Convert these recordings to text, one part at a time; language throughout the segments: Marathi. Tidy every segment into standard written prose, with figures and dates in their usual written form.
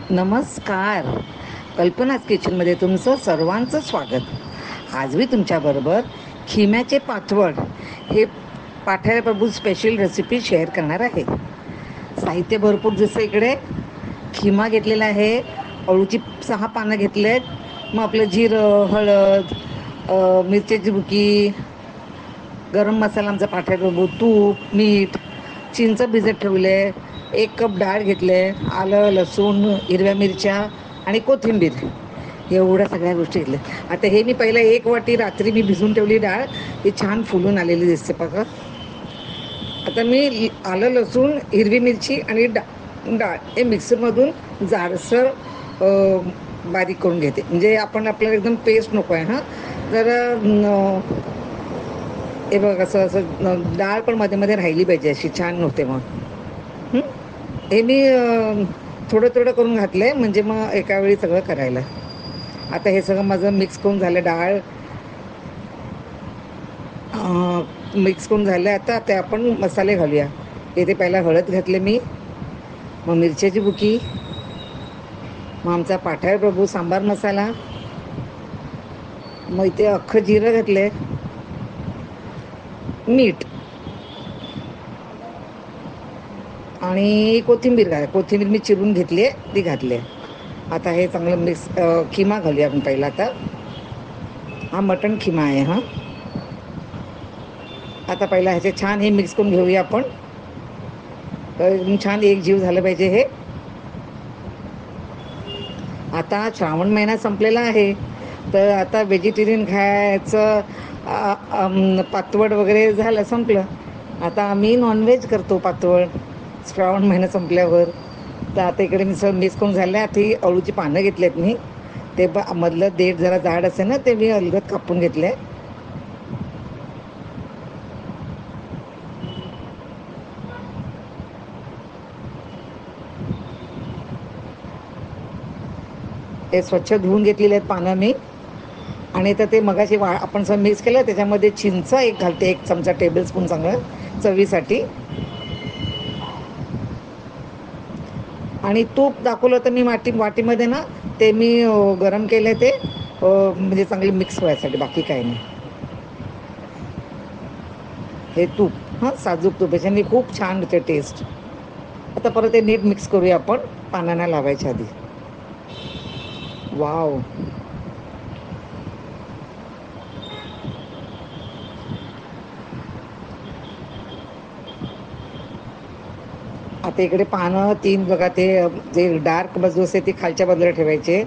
नमस्कार. कल्पनाच किचनमध्ये तुमचं सर्वांचं स्वागत. आज मी तुमच्याबरोबर खिम्याचे पातवड हे पाठाऱ्या प्रभू स्पेशल रेसिपी शेअर करणार आहे. साहित्य भरपूर जसं इकडे खिमा घेतलेला आहे, अळूची 6 पानं घेतलेत, मग आपलं जिरं, हळद, मिरच्याची बुकी, गरम मसाला आमचा पाठाऱ्या प्रभू, तूप, मीठ, चिंच भिजत ठेवले, 1 कप डाळ घेतले, आलं, लसूण, हिरव्या मिरच्या आणि कोथिंबीर, एवढ्या सगळ्या गोष्टी घेतल्या. आता हे मी पहिलं 1 वाटी रात्री मी भिजून ठेवली डाळ, ही छान फुलून आलेली दिसते बघा. आता मी आलं, लसूण, हिरवी मिरची आणि डाळ हे मिक्सरमधून जाडसर बारीक करून घेते. म्हणजे आपण आपल्याला एकदम पेस्ट नको आहे हां. जरा हे बघ असं असं डाळ पण मध्ये मध्ये राहिली पाहिजे, अशी छान होते मग. हे मी थोडं थोडं करून घातलं आहे, म्हणजे मग एका वेळी सगळं करायला. आता हे सगळं माझं मिक्स करून झालं, डाळ मिक्स करून झालं. आता ते आपण मसाले घालूया. इथे पहिला हळद घातले मी, मग मिरच्याची बुकी, मग आमचा पाठार प्रभू सांबार मसाला, मग इथे अख्खं जिरं घातले, मीठ आणि कोथिंबीर मी चिरून घेतली आहे, ती घातली आहे. आता हे चांगलं मिक्स खिमा घालूया आपण पहिला. आता हा मटण खिमा आहे हा. आता पहिला ह्याचे छान हे मिक्स करून घेऊया आपण. एकदम छान एक जीव झालं पाहिजे हे. आता श्रावण महिना संपलेला आहे, तर आता व्हेजिटेरियन खायचं पातवड वगैरे झालं, संपलं. आता आम्ही नॉनव्हेज करतो पातवड श्रावण महिना संपल्यावर. तर आता इकडे मी सगळं मिक्स करून झालं. आता ही अळूची पानं घेतली आहेत मी, ते मधलं देठ जरा जाड असेल ना, ते मी अलगद कापून घेतले. ते स्वच्छ धुवून घेतलेले आहेत पानं मी. आणि तर ते मगाशी आपण सगळं मिक्स केलं, त्याच्यामध्ये चिंच एक घालते, 1 चमचा टेबलस्पून, चांगलं चवीसाठी. आणि तूप दाखवलं तर मी वाटीमध्ये ना, ते मी गरम केलं, ते म्हणजे चांगले मिक्स व्हायसाठी, बाकी काही नाही. हे तूप हां, साजूक तूप, याच्याने खूप छान होते टेस्ट. आता परत ते नीट मिक्स करूया आपण पानांना लावायच्या आधी. वाव. आता इकडे पानं 3 बघा, ते जे डार्क बाजू असते ती खालच्या बाजूला ठेवायचे.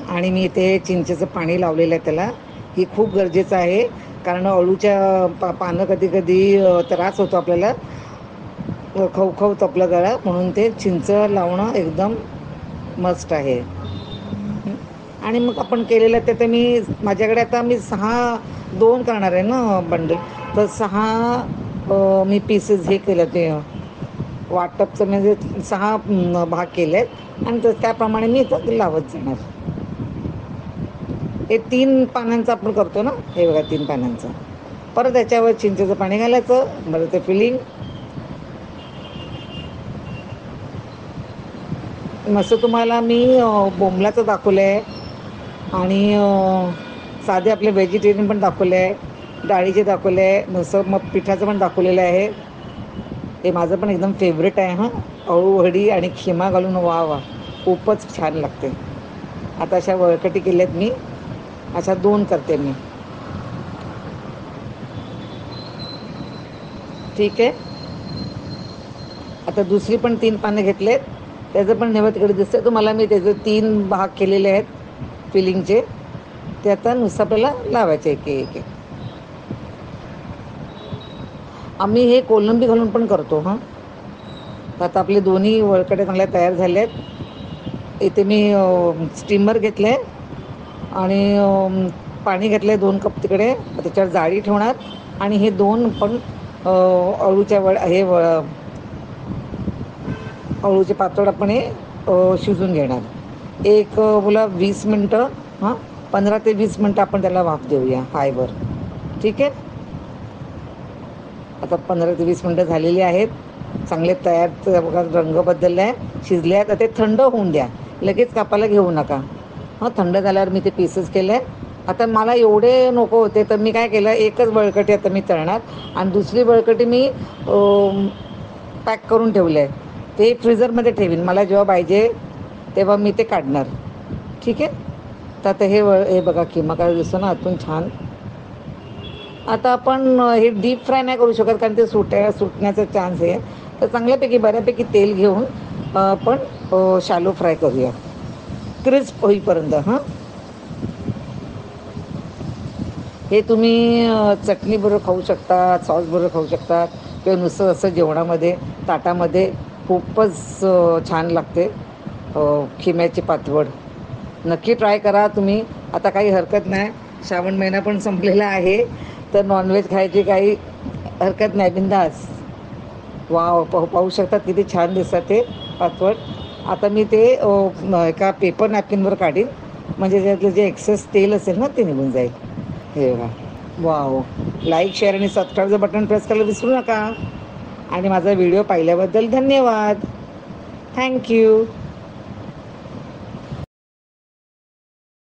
आणि मी इथे चिंचेचं पाणी लावलेलं आहे त्याला. ही खूप गरजेचं आहे, कारण अळूच्या पानं कधी कधी त्रास होतो आपल्याला, खवखवतं आपलं गळा, म्हणून ते चिंच लावणं एकदम मस्ट आहे. आणि मग आपण केलेलं ते मी माझ्याकडे आता मी 2 करणार आहे ना बंडल, तर 6 मी पीसेस हे केलं, ते वाटपचं म्हणजे 6 भाग केले आहेत, आणि त्याप्रमाणे मी इथं लावत जाणार. हे 3 पानांचं आपण करतो ना, हे बघा 3 पानांचं. परत त्याच्यावर चिंचेचं पाणी घालायचं, बरं ते फिलिंग मस्त. तुम्हाला मी बोंबलाचं दाखवलं आहे, आणि साधे आपले व्हेजिटेरियन पण दाखवले आहे, डाळीचे दाखवले आहे, नुसतं मग पिठाचं पण दाखवलेलं आहे. हे माझं पण एकदम फेवरेट आहे हां, अळू वडी आणि खिमा घालून, वा वा, खूपच छान लागते. आता अशा वळकटी केल्यात मी, अशा 2 करते मी. ठीक आहे. आता दुसरी पण 3 पानं घेतलेत, त्याचं पण नेहमी तिकडे दिसतं तुम्हाला. मी त्याचे 3 भाग केलेले आहेत फिलिंगचे, ते आता नुसतं आपल्याला लावायचे एक एक. आम्ही हे कोलंबी घालून पण करतो हां. आता आपले दोन्ही वळकटे चांगल्या तयार झाले आहेत. इथे मी स्टीमर घेतलं आहे, आणि पाणी घेतलं आहे 2 कप तिकडे, त्याच्यावर जाळी ठेवणार, आणि हे 2 पण अळूच्या अळूचे पातोड आपण हे शिजून घेणार. एक बोला 20 मिनटं, हां, 15 ते 20 मिनटं आपण त्याला वाफ देऊया हायवर. ठीक आहे. आता 15 ते 20 मिनटं झालेली आहेत. चांगले तयार बघा, रंग बदलला आहे, शिजले आहेत. आता ते थंड होऊन द्या, लगेच कापायला घेऊ नका. हां, थंड झाल्यावर मी ते पीसेस केले आहेत. आता मला एवढे नको होते तर मी काय केलं, एकच बळकटी आता मी तळणार आणि दुसरी बळकटी मी पॅक करून ठेवलं आहे. ते फ्रीझरमध्ये ठेवीन, मला जेव्हा पाहिजे तेव्हा मी ते काढणार. ठीक आहे. तर आता हे बघा किमा काय दिसतो ना आतून छान. आता आपण हे डीप फ्राय नाही करू शकत कारण ते सुटण्याचा चान्स आहे. तर चांगल्यापैकी बऱ्यापैकी तेल घेऊन आपण शॅलो फ्राय करूया, क्रिस्प होईपर्यंत. हां, हे तुम्ही चटणीबरोबर खाऊ शकता, सॉसबरोबर खाऊ शकता किंवा नुसतं असं जेवणामध्ये ताटामध्ये खूपच छान लागते. खिम्याची पातवड नक्की ट्राय करा तुम्ही. आता काही हरकत नाही, श्रावण महिना पण संपलेला आहे, तर नॉनव्हेज खायची काही हरकत नाही, बिंदास. वाव, पाहू शकतात किती छान दिसतात ते पातवड. आता मी ते एका पेपर नॅपकिनवर काढीन, म्हणजे त्यातलं जे एक्सेस तेल असेल ना ते निघून जाईल. हे बघा, वाव. लाईक, शेअर आणि सबस्क्राईबचं बटन प्रेस करायला विसरू नका. आणि माझा व्हिडिओ पाहिल्याबद्दल धन्यवाद. थँक्यू.